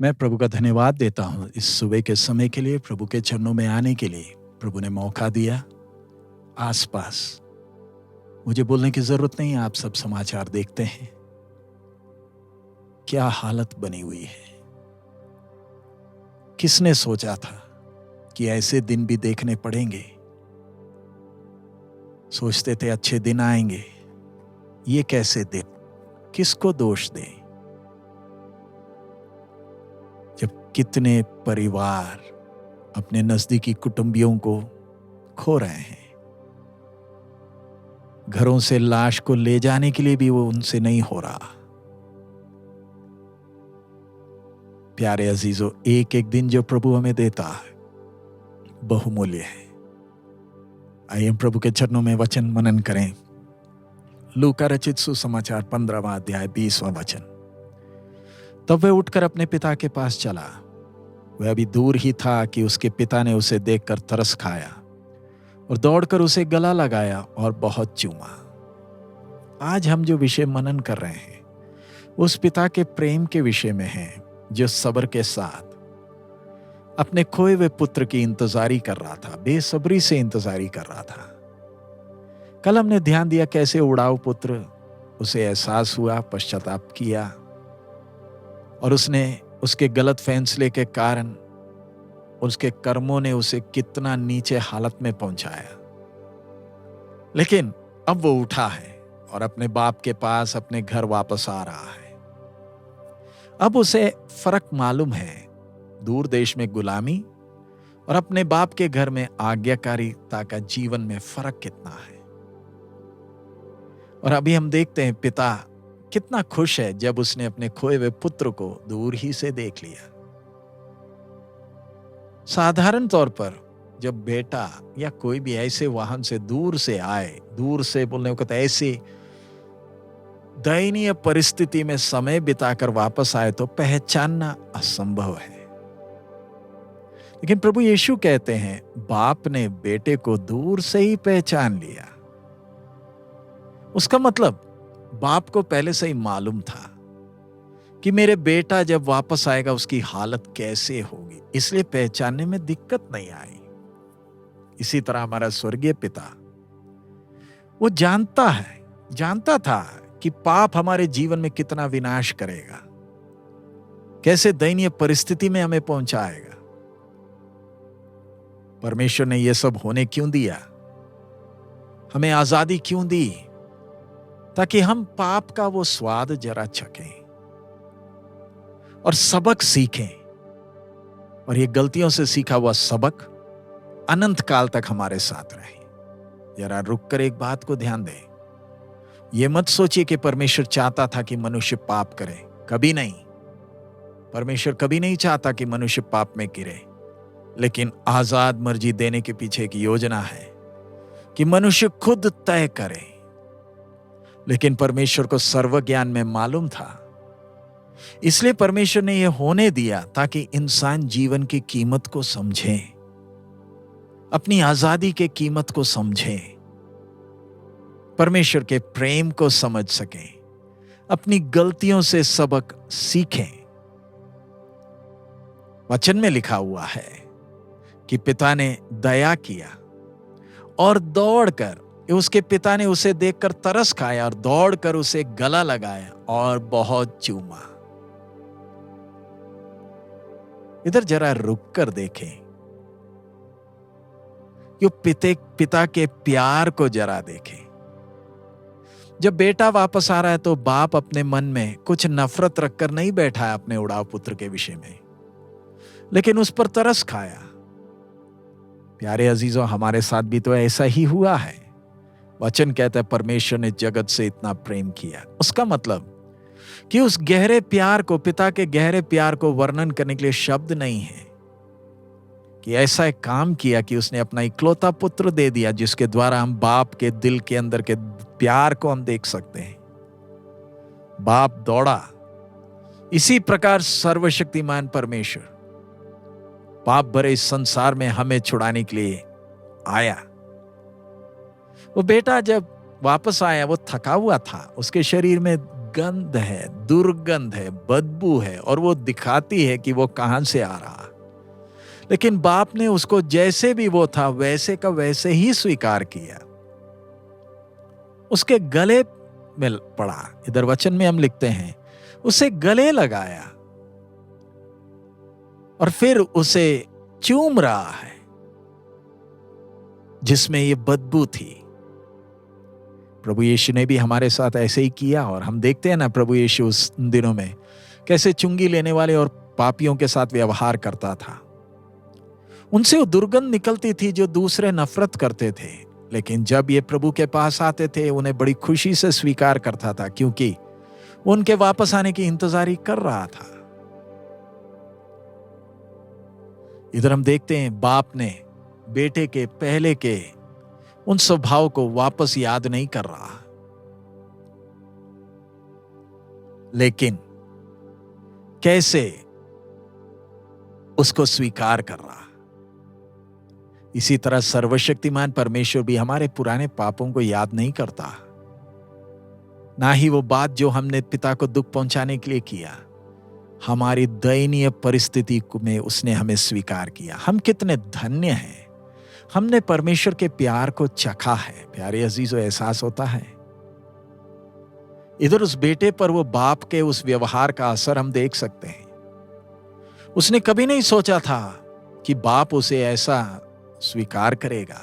मैं प्रभु का धन्यवाद देता हूँ इस सुबह के समय के लिए, प्रभु के चरणों में आने के लिए। प्रभु ने मौका दिया। आसपास मुझे बोलने की जरूरत नहीं, आप सब समाचार देखते हैं क्या हालत बनी हुई है। किसने सोचा था कि ऐसे दिन भी देखने पड़ेंगे। सोचते थे अच्छे दिन आएंगे, ये कैसे दिन। किसको दोष दें जब कितने परिवार अपने नजदीकी कुटुंबियों को खो रहे हैं। घरों से लाश को ले जाने के लिए भी वो उनसे नहीं हो रहा। प्यारे अजीजों, एक एक दिन जो प्रभु हमें देता है बहुमूल्य है। आइए हम प्रभु के चरणों में वचन मनन करें। लूका रचित सुसमाचार 15वां अध्याय 20वां वचन। तब वह उठकर अपने पिता के पास चला। वह अभी दूर ही था कि उसके पिता ने उसे देखकर तरस खाया और दौड़कर उसे गला लगाया और बहुत चूमा। आज हम जो विषय मनन कर रहे हैं उस पिता के प्रेम के विषय में है जो सब्र के साथ अपने खोए हुए पुत्र की इंतजारी कर रहा था, बेसब्री से इंतजारी कर रहा था। कल हमने ध्यान दिया कैसे उड़ाऊ पुत्र उसे एहसास हुआ, पश्चाताप किया और उसने उसके गलत फैसले के कारण उसके कर्मों ने उसे कितना नीचे हालत में पहुंचाया। लेकिन अब वो उठा है और अपने बाप के पास अपने घर वापस आ रहा है। अब उसे फर्क मालूम है दूर देश में गुलामी और अपने बाप के घर में आज्ञाकारिता का जीवन में फर्क कितना है। और अभी हम देखते हैं पिता कितना खुश है जब उसने अपने खोए हुए पुत्र को दूर ही से देख लिया। साधारण तौर पर जब बेटा या कोई भी ऐसे वाहन से दूर से आए, दूर से बोलने को ऐसे दयनीय परिस्थिति में समय बिताकर वापस आए तो पहचानना असंभव है। लेकिन प्रभु यीशु कहते हैं बाप ने बेटे को दूर से ही पहचान लिया। उसका मतलब बाप को पहले से ही मालूम था कि मेरे बेटा जब वापस आएगा उसकी हालत कैसे होगी, इसलिए पहचानने में दिक्कत नहीं आई। इसी तरह हमारा स्वर्गीय पिता वो जानता था कि पाप हमारे जीवन में कितना विनाश करेगा, कैसे दयनीय परिस्थिति में हमें पहुंचाएगा। परमेश्वर ने यह सब होने क्यों दिया, हमें आजादी क्यों दी, ताकि हम पाप का वो स्वाद जरा चखें और सबक सीखें। और ये गलतियों से सीखा हुआ सबक अनंत काल तक हमारे साथ रहे। जरा रुककर एक बात को ध्यान दें। ये मत सोचिए कि परमेश्वर चाहता था कि मनुष्य पाप करे, कभी नहीं। परमेश्वर कभी नहीं चाहता कि मनुष्य पाप में गिरे, लेकिन आजाद मर्जी देने के पीछे एक योजना है कि मनुष्य खुद तय करे। लेकिन परमेश्वर को सर्वज्ञान में मालूम था, इसलिए परमेश्वर ने यह होने दिया ताकि इंसान जीवन की कीमत को समझे, अपनी आजादी के कीमत को समझे, परमेश्वर के प्रेम को समझ सके, अपनी गलतियों से सबक सीखें। वचन में लिखा हुआ है कि पिता ने दया किया और दौड़कर, उसके पिता ने उसे देखकर तरस खाया और दौड़कर उसे गला लगाया और बहुत चूमा। इधर जरा रुककर देखें, यो पिता के प्यार को जरा देखें। जब बेटा वापस आ रहा है तो बाप अपने मन में कुछ नफरत रखकर नहीं बैठा है अपने उड़ाव पुत्र के विषय में, लेकिन उस पर तरस खाया। प्यारे अजीजों, हमारे साथ भी तो ऐसा ही हुआ है। वचन कहता है परमेश्वर ने जगत से इतना प्रेम किया। उसका मतलब कि उस गहरे प्यार को, पिता के गहरे प्यार को वर्णन करने के लिए शब्द नहीं है कि ऐसा एक काम किया कि उसने अपना इकलौता पुत्र दे दिया, जिसके द्वारा हम बाप के दिल के अंदर के प्यार को हम देख सकते हैं। बाप दौड़ा। इसी प्रकार सर्वशक्तिमान परमेश्वर पाप भरे इस संसार में हमें छुड़ाने के लिए आया। वो बेटा जब वापस आया वो थका हुआ था, उसके शरीर में गंध है, दुर्गंध है, बदबू है, और वो दिखाती है कि वो कहां से आ रहा। लेकिन बाप ने उसको जैसे भी वो था वैसे का वैसे ही स्वीकार किया, उसके गले में पड़ा। इधर वचन में हम लिखते हैं उसे गले लगाया और फिर उसे चूम रहा है जिसमें ये बदबू थी। प्रभु यीशु ने भी हमारे साथ ऐसे ही किया, और हम देखते हैं ना प्रभु यीशु उस दिनों में कैसे चुंगी लेने वाले और पापियों के साथ व्यवहार करता था। उनसे वो दुर्गंध निकलती थी जो दूसरे नफरत करते थे, लेकिन जब ये प्रभु के पास आते थे उन्हें बड़ी खुशी से स्वीकार करता था, क्योंकि उनके वापस आने की इंतजारी कर रहा था। इधर हम देखते हैं बाप ने बेटे के पहले के उन स्वभाव को वापस याद नहीं कर रहा, लेकिन कैसे उसको स्वीकार कर रहा। इसी तरह सर्वशक्तिमान परमेश्वर भी हमारे पुराने पापों को याद नहीं करता, ना ही वो बात जो हमने पिता को दुख पहुंचाने के लिए किया। हमारी दयनीय परिस्थिति में उसने हमें स्वीकार किया। हम कितने धन्य हैं, हमने परमेश्वर के प्यार को चखा है। प्यारे अजीजों, एहसास होता है। इधर उस बेटे पर वो बाप के उस व्यवहार का असर हम देख सकते हैं। उसने कभी नहीं सोचा था कि बाप उसे ऐसा स्वीकार करेगा,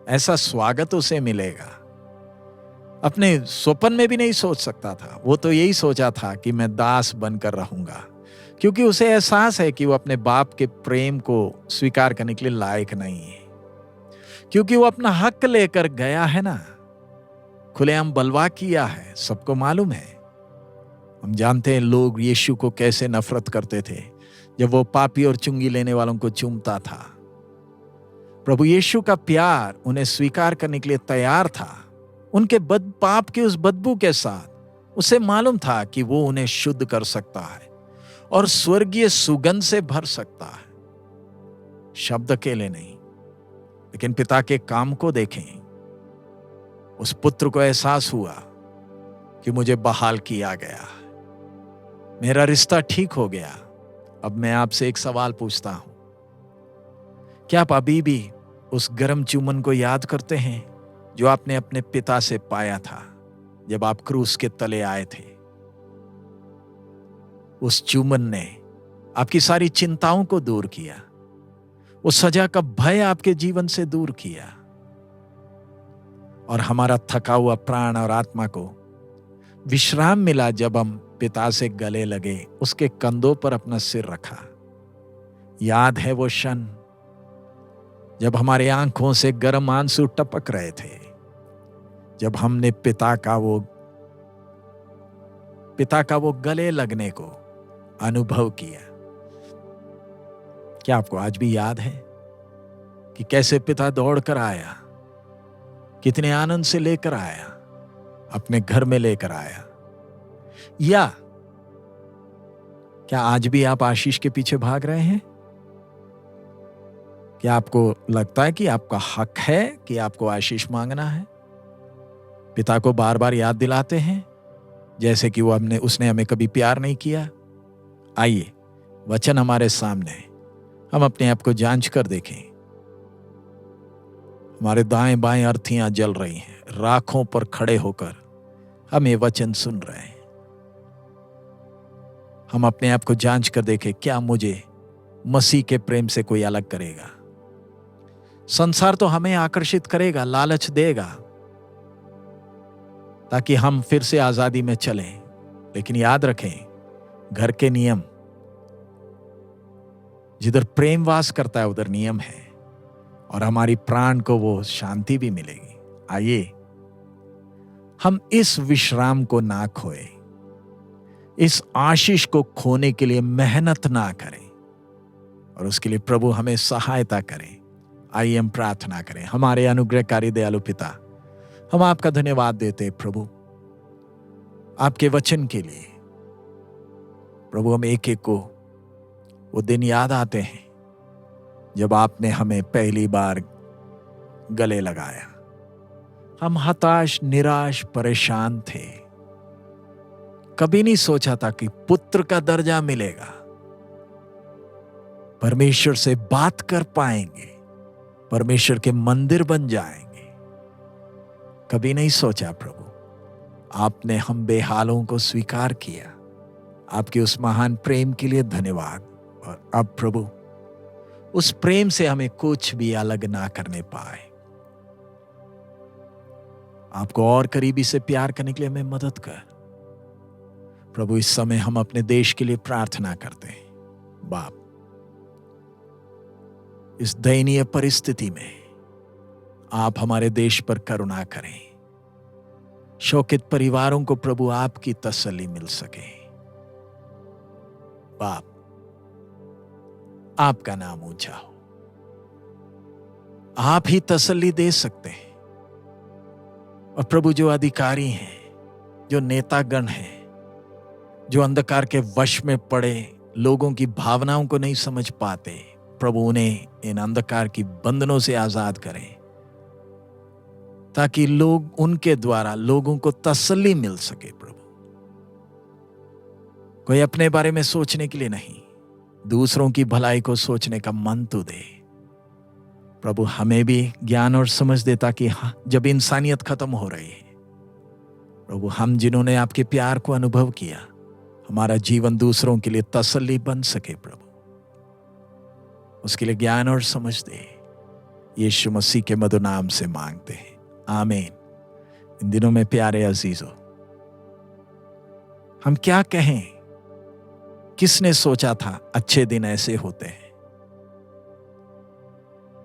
ऐसा स्वागत उसे मिलेगा। अपने स्वप्न में भी नहीं सोच सकता था। वो तो यही सोचा था कि मैं दास बनकर रहूंगा, क्योंकि उसे एहसास है कि वो अपने बाप के प्रेम को स्वीकार करने के लिए लायक नहीं है, क्योंकि वो अपना हक लेकर गया है ना, खुलेआम बलवा किया है। सबको मालूम है, हम जानते हैं लोग यीशु को कैसे नफरत करते थे जब वो पापी और चुंगी लेने वालों को चूमता था। प्रभु यीशु का प्यार उन्हें स्वीकार करने के लिए तैयार था। उनके पाप की उस बदबू के साथ उसे मालूम था कि वो उन्हें शुद्ध कर सकता है और स्वर्गीय सुगंध से भर सकता है। शब्द अकेले नहीं, लेकिन पिता के काम को देखें। उस पुत्र को एहसास हुआ कि मुझे बहाल किया गया, मेरा रिश्ता ठीक हो गया। अब मैं आपसे एक सवाल पूछता हूं, क्या आप अभी भी उस गर्म चुम्बन को याद करते हैं जो आपने अपने पिता से पाया था जब आप क्रूस के तले आए थे? उस चुम्बन ने आपकी सारी चिंताओं को दूर किया, उस सजा का भय आपके जीवन से दूर किया, और हमारा थका हुआ प्राण और आत्मा को विश्राम मिला जब हम पिता से गले लगे, उसके कंधों पर अपना सिर रखा। याद है वो क्षण जब हमारे आंखों से गर्म आंसू टपक रहे थे, जब हमने पिता का वो गले लगने को अनुभव किया। क्या आपको आज भी याद है कि कैसे पिता दौड़कर आया, कितने आनंद से लेकर आया, अपने घर में लेकर आया? या क्या आज भी आप आशीष के पीछे भाग रहे हैं? क्या आपको लगता है कि आपका हक है कि आपको आशीष मांगना है? पिता को बार बार याद दिलाते हैं जैसे कि उसने हमें कभी प्यार नहीं किया। आइए, वचन हमारे सामने, हम अपने आप को जांच कर देखें। हमारे दाएं बाएं अर्थियां जल रही हैं, राखों पर खड़े होकर हम ये वचन सुन रहे हैं। हम अपने आप को जांच कर देखें, क्या मुझे मसीह के प्रेम से कोई अलग करेगा? संसार तो हमें आकर्षित करेगा, लालच देगा ताकि हम फिर से आजादी में चलें, लेकिन याद रखें, घर के नियम, जिधर प्रेम वास करता है उधर नियम है, और हमारी प्राण को वो शांति भी मिलेगी। आइए हम इस विश्राम को ना खोए, इस आशीष को खोने के लिए मेहनत ना करें, और उसके लिए प्रभु हमें सहायता करें। आइए हम प्रार्थना करें। हमारे अनुग्रहकारी दयालु पिता, हम आपका धन्यवाद देते प्रभु आपके वचन के लिए। प्रभु, हम एक एक को वो दिन याद आते हैं जब आपने हमें पहली बार गले लगाया। हम हताश, निराश, परेशान थे, कभी नहीं सोचा था कि पुत्र का दर्जा मिलेगा, परमेश्वर से बात कर पाएंगे, परमेश्वर के मंदिर बन जाएंगे। कभी नहीं सोचा प्रभु। आपने हम बेहालों को स्वीकार किया। आपके उस महान प्रेम के लिए धन्यवाद। और अब प्रभु, उस प्रेम से हमें कुछ भी अलग ना करने पाए। आपको और करीबी से प्यार करने के लिए हमें मदद कर प्रभु। इस समय हम अपने देश के लिए प्रार्थना करते हैं। बाप, इस दयनीय परिस्थिति में आप हमारे देश पर करुणा करें। शोकित परिवारों को प्रभु आपकी तसल्ली मिल सके। बाप, आपका नाम ऊंचा हो। आप ही तसल्ली दे सकते हैं। और प्रभु, जो अधिकारी हैं, जो नेतागण हैं, जो अंधकार के वश में पड़े लोगों की भावनाओं को नहीं समझ पाते, प्रभु उन्हें इन अंधकार की बंधनों से आजाद करें, ताकि लोग उनके द्वारा लोगों को तसल्ली मिल सके। प्रभु, कोई अपने बारे में सोचने के लिए नहीं, दूसरों की भलाई को सोचने का मन तो दे। प्रभु, हमें भी ज्ञान और समझ दे, ताकि जब इंसानियत खत्म हो रही है प्रभु, हम जिन्होंने आपके प्यार को अनुभव किया, हमारा जीवन दूसरों के लिए तसल्ली बन सके। प्रभु, उसके लिए ज्ञान और समझ दे। यीशु मसीह के मधुर नाम से मांगते हैं, आमीन। इन दिनों में प्यारे अजीजों, हम क्या कहें? किसने सोचा था अच्छे दिन ऐसे होते हैं?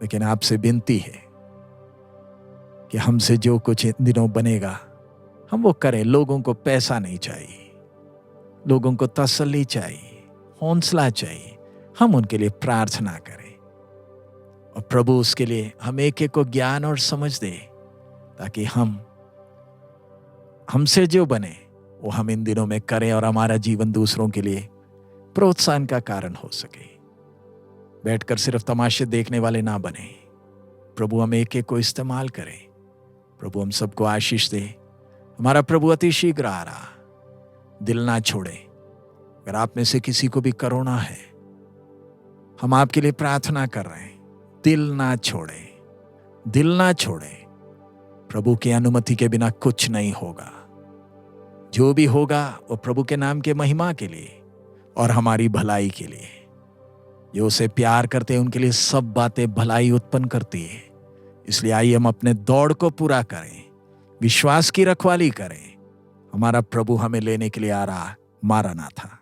लेकिन आपसे विनती है कि हमसे जो कुछ इन दिनों बनेगा हम वो करें। लोगों को पैसा नहीं चाहिए, लोगों को तसल्ली चाहिए, हौसला चाहिए। हम उनके लिए प्रार्थना करें और प्रभु उसके लिए हम एक एक को ज्ञान और समझ दे, ताकि हमसे जो बने वो हम इन दिनों में करें और हमारा जीवन दूसरों के लिए प्रोत्साहन का कारण हो सके। बैठकर सिर्फ तमाशे देखने वाले ना बने। प्रभु, हम एक एक को इस्तेमाल करें। प्रभु, हम सबको आशीष दे। हमारा प्रभु अति शीघ्र आ रहा, दिल ना छोड़े। अगर आप में से किसी को भी कोरोना है, हम आपके लिए प्रार्थना कर रहे हैं। दिल ना छोड़े, दिल ना छोड़े। प्रभु की अनुमति के बिना कुछ नहीं होगा। जो भी होगा वो प्रभु के नाम के महिमा के लिए और हमारी भलाई के लिए। जो उसे प्यार करते हैं उनके लिए सब बातें भलाई उत्पन्न करती है। इसलिए आइए हम अपने दौड़ को पूरा करें, विश्वास की रखवाली करें। हमारा प्रभु हमें लेने के लिए आ रहा। मारा ना था।